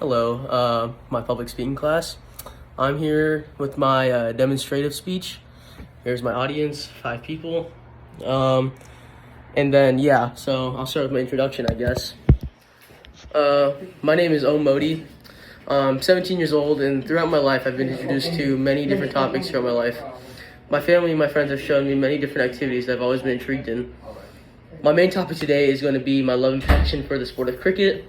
Hello, my public speaking class. I'm here with my demonstrative speech. Here's my audience, 5 people. And then, so I'll start with my introduction, I guess. My name is Aum Modi. I'm 17 years old, and throughout my life, I've been introduced to many different topics throughout my life. My family and my friends have shown me many different activities that I've always been intrigued in. My main topic today is going to be my love and passion for the sport of cricket.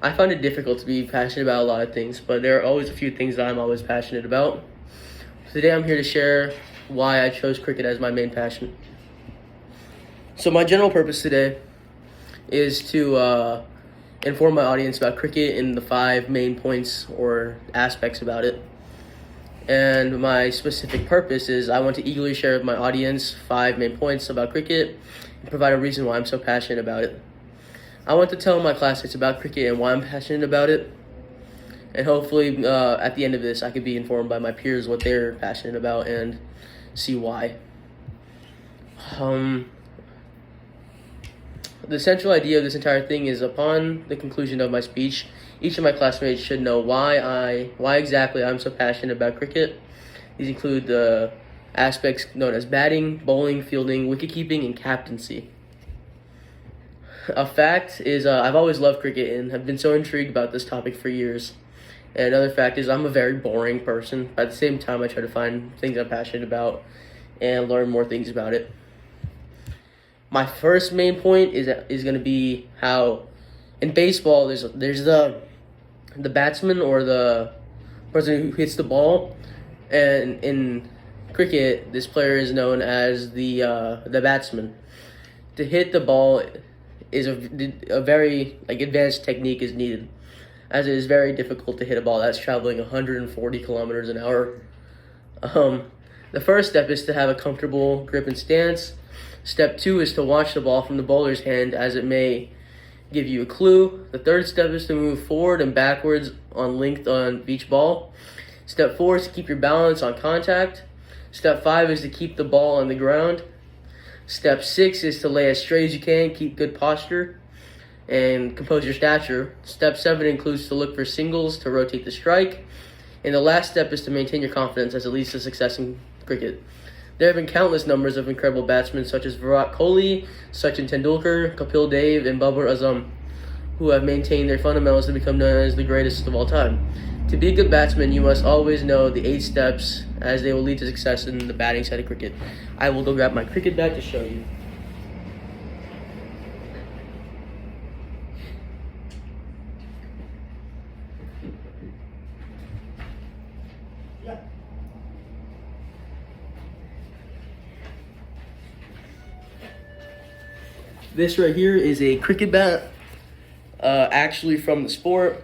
I find it difficult to be passionate about a lot of things, but there are always a few things that I'm always passionate about. Today I'm here to share why I chose cricket as my main passion. So my general purpose today is to inform my audience about cricket and the 5 main points or aspects about it. And my specific purpose is I want to eagerly share with my audience 5 main points about cricket and provide a reason why I'm so passionate about it. I want to tell my classmates about cricket and why I'm passionate about it. And hopefully at the end of this, I could be informed by my peers what they're passionate about and see why. The central idea of this entire thing is upon the conclusion of my speech, each of my classmates should know why exactly I'm so passionate about cricket. These include the aspects known as batting, bowling, fielding, wicket-keeping, and captaincy. A fact is I've always loved cricket and have been so intrigued about this topic for years. And another fact is I'm a very boring person. At the same time, I try to find things I'm passionate about and learn more things about it. My first main point is going to be how in baseball there's the batsman or the person who hits the ball, and in cricket this player is known as the batsman. To hit the ball is a very advanced technique is needed, as it is very difficult to hit a ball that's traveling 140 kilometers an hour. The first step is to have a comfortable grip and stance. Step 2 is to watch the ball from the bowler's hand, as it may give you a clue. The third step is to move forward and backwards on length on each ball. Step 4 is to keep your balance on contact. Step 5 is to keep the ball on the ground. Step 6 is to lay as straight as you can, keep good posture, and compose your stature. Step 7 includes to look for singles to rotate the strike. And the last step is to maintain your confidence, as it leads to success in cricket. There have been countless numbers of incredible batsmen such as Virat Kohli, Sachin Tendulkar, Kapil Dev, and Babar Azam, who have maintained their fundamentals to become known as the greatest of all time. To be a good batsman, you must always know the 8 steps, as they will lead to success in the batting side of cricket. I will go grab my cricket bat to show you. This right here is a cricket bat, actually from the sport.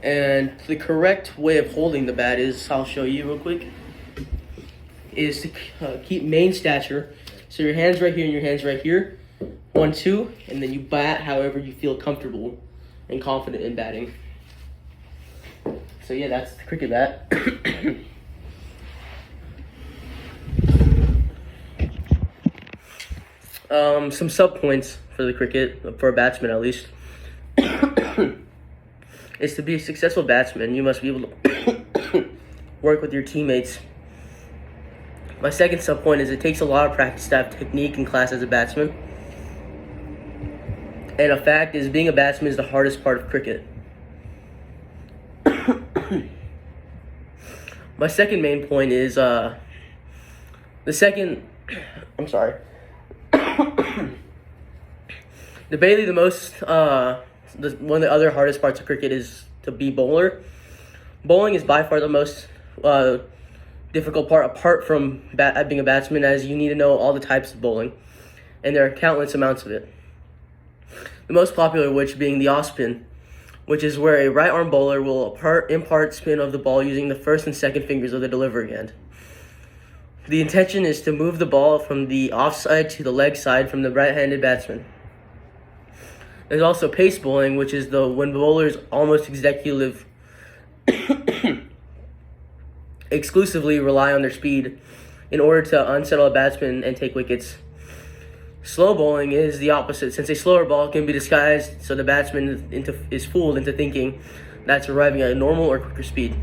And the correct way of holding the bat is, I'll show you real quick, is to keep main stature. So your hand's right here and your hand's right here. 1, 2, and then you bat however you feel comfortable and confident in batting. So yeah, that's the cricket bat. Some sub points for the cricket, for a batsman at least, is to be a successful batsman, you must be able to work with your teammates. My second sub point is it takes a lot of practice to have technique in class as a batsman. And a fact is being a batsman is the hardest part of cricket. My second main point is debatably the most one of the other hardest parts of cricket is to be bowler. Bowling is by far the most difficult part, apart from being a batsman, as you need to know all the types of bowling, and there are countless amounts of it. The most popular which being the off spin, which is where a right arm bowler will impart spin of the ball using the first and second fingers of the delivery hand. The intention is to move the ball from the offside to the leg side from the right-handed batsman. There's also pace bowling, which is when bowlers almost exclusively rely on their speed in order to unsettle a batsman and take wickets. Slow bowling is the opposite, since a slower ball can be disguised so the batsman is fooled into thinking that's arriving at a normal or quicker speed.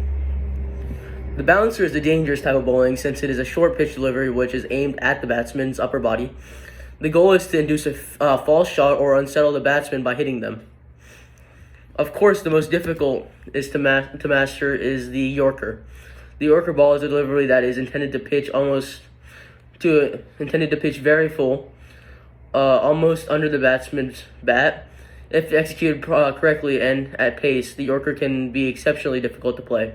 The bouncer is the dangerous type of bowling since it is a short pitch delivery which is aimed at the batsman's upper body. The goal is to induce a false shot or unsettle the batsman by hitting them. Of course, the most difficult is to master is the Yorker. The Yorker ball is a delivery that is intended to pitch very full, almost under the batsman's bat. If executed correctly and at pace, the Yorker can be exceptionally difficult to play.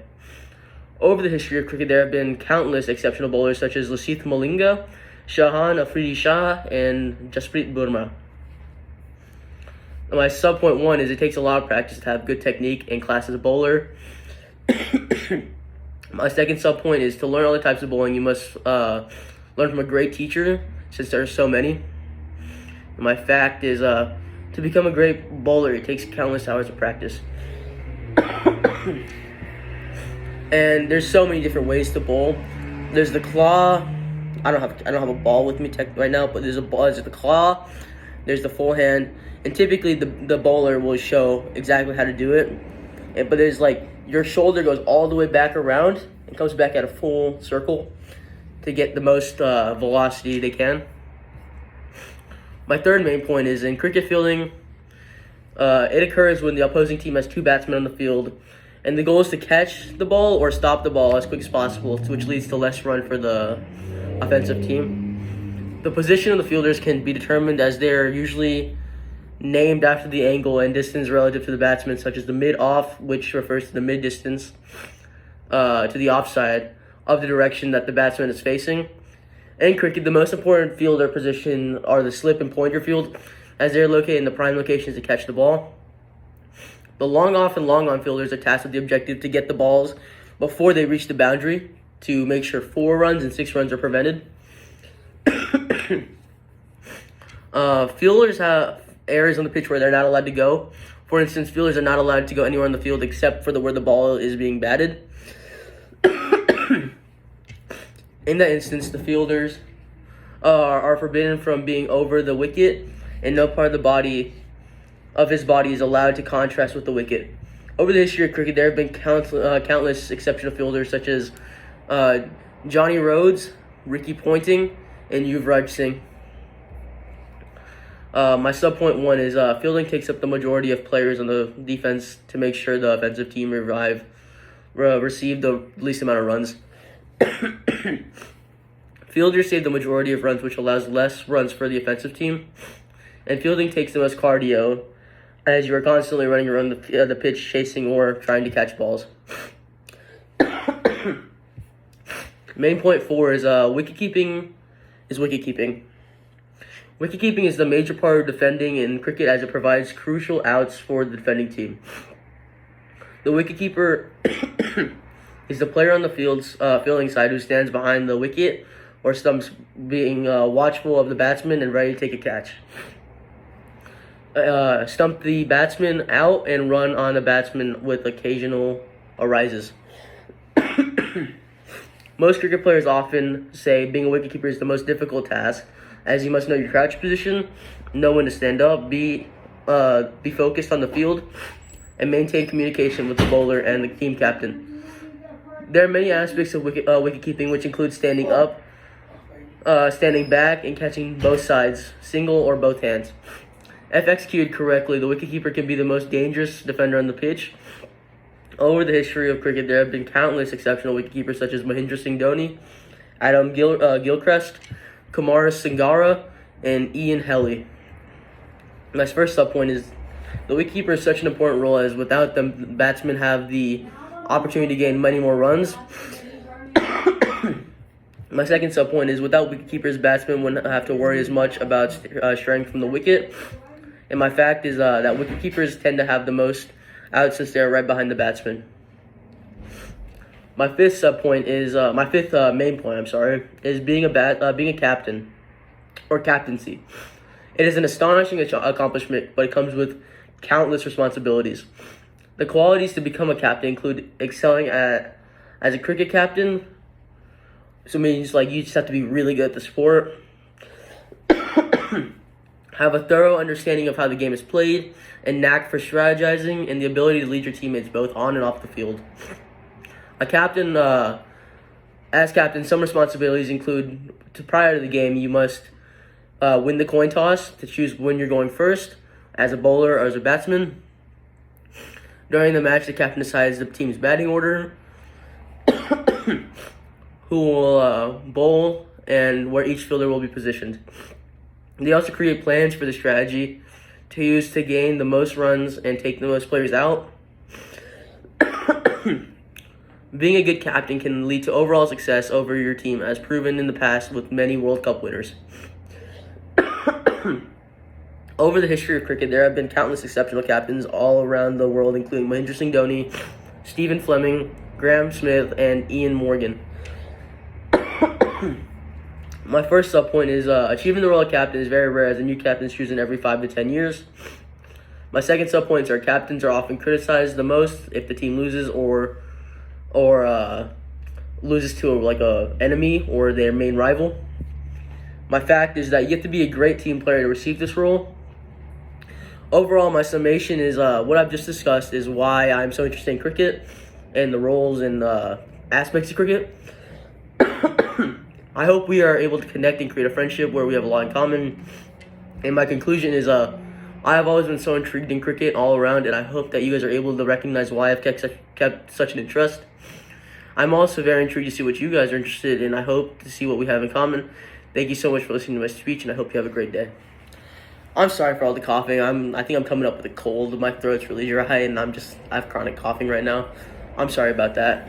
Over the history of cricket, there have been countless exceptional bowlers such as Lasith Malinga, Shahan Afridi Shah, and Jasprit Burma. My sub-point 1 is it takes a lot of practice to have good technique and class as a bowler. My second sub-point is to learn all the types of bowling, you must learn from a great teacher, since there are so many. My fact is to become a great bowler, it takes countless hours of practice. And there's so many different ways to bowl. There's the claw. I don't have a ball with me right now, but there's the claw. There's the full hand, and typically the bowler will show exactly how to do it. But there's like your shoulder goes all the way back around and comes back at a full circle to get the most velocity they can. My third main point is in cricket fielding. It occurs when the opposing team has two batsmen on the field, and the goal is to catch the ball or stop the ball as quick as possible, which leads to less run for the offensive team. The position of the fielders can be determined as they are usually named after the angle and distance relative to the batsman, such as the mid-off, which refers to the mid-distance to the offside of the direction that the batsman is facing. In cricket, the most important fielder position are the slip and pointer field, as they are located in the prime locations to catch the ball. The long-off and long-on fielders are tasked with the objective to get the balls before they reach the boundary to make sure 4 runs and 6 runs are prevented. Fielders have areas on the pitch where they're not allowed to go. For instance, fielders are not allowed to go anywhere on the field except for where the ball is being batted. In that instance, the fielders are forbidden from being over the wicket, and no part of his body is allowed to contrast with the wicket. Over the history of cricket, there have been countless exceptional fielders such as Johnny Rhodes, Ricky Ponting, and Yuvraj Singh. My sub-point 1 is fielding takes up the majority of players on the defense to make sure the offensive team receive the least amount of runs. Fielders save the majority of runs, which allows less runs for the offensive team. And fielding takes the most cardio, as you are constantly running around the pitch, chasing or trying to catch balls. Main point 4 is wicket-keeping. Wicket-keeping is the major part of defending in cricket, as it provides crucial outs for the defending team. The wicket-keeper is the player on the fielding side who stands behind the wicket or stumps, being watchful of the batsman and ready to take a catch. Stump the batsman out and run on the batsman with occasional arises. Most cricket players often say being a wicketkeeper is the most difficult task, as you must know your crouch position, know when to stand up, be focused on the field, and maintain communication with the bowler and the team captain. There are many aspects of wicket-keeping, which include standing up, standing back, and catching both sides, single or both hands. If executed correctly, the wicketkeeper can be the most dangerous defender on the pitch. Over the history of cricket, there have been countless exceptional wicketkeepers such as Mahendra Singh Dhoni, Adam Gilchrist, Kumar Sangara, and Ian Helly. My first subpoint is the wicketkeeper is such an important role, as without them, batsmen have the opportunity to gain many more runs. My second subpoint is without wicketkeepers, batsmen wouldn't have to worry as much about straying from the wicket. And my fact is that wicketkeepers tend to have the most outs since they're right behind the batsman. My fifth subpoint is main point. Is being a captain or captaincy. It is an astonishing accomplishment, but it comes with countless responsibilities. The qualities to become a captain include excelling as a cricket captain. So it means you just have to be really good at the sport. have a thorough understanding of how the game is played, and knack for strategizing, and the ability to lead your teammates both on and off the field. A captain, as captain, some responsibilities include, prior to the game, you must win the coin toss to choose when you're going first, as a bowler or as a batsman. During the match, the captain decides the team's batting order, who will bowl, and where each fielder will be positioned. They also create plans for the strategy to use to gain the most runs and take the most players out. Being a good captain can lead to overall success over your team, as proven in the past with many World Cup winners. Over the history of cricket, there have been countless exceptional captains all around the world, including Mahendra Singh Dhoni, Stephen Fleming, Graham Smith, and Ian Morgan. My first subpoint is achieving the role of captain is very rare, as a new captain is chosen every 5 to 10 years. My second subpoints are captains are often criticized the most if the team loses or loses to a enemy or their main rival. My fact is that you have to be a great team player to receive this role. Overall, my summation is what I've just discussed is why I'm so interested in cricket and the roles and aspects of cricket. I hope we are able to connect and create a friendship where we have a lot in common. And my conclusion is I have always been so intrigued in cricket all around, and I hope that you guys are able to recognize why I've kept such an interest. I'm also very intrigued to see what you guys are interested in. I hope to see what we have in common. Thank you so much for listening to my speech, and I hope you have a great day. I'm sorry for all the coughing. I think I'm coming up with a cold. My throat's really dry, and I have chronic coughing right now. I'm sorry about that.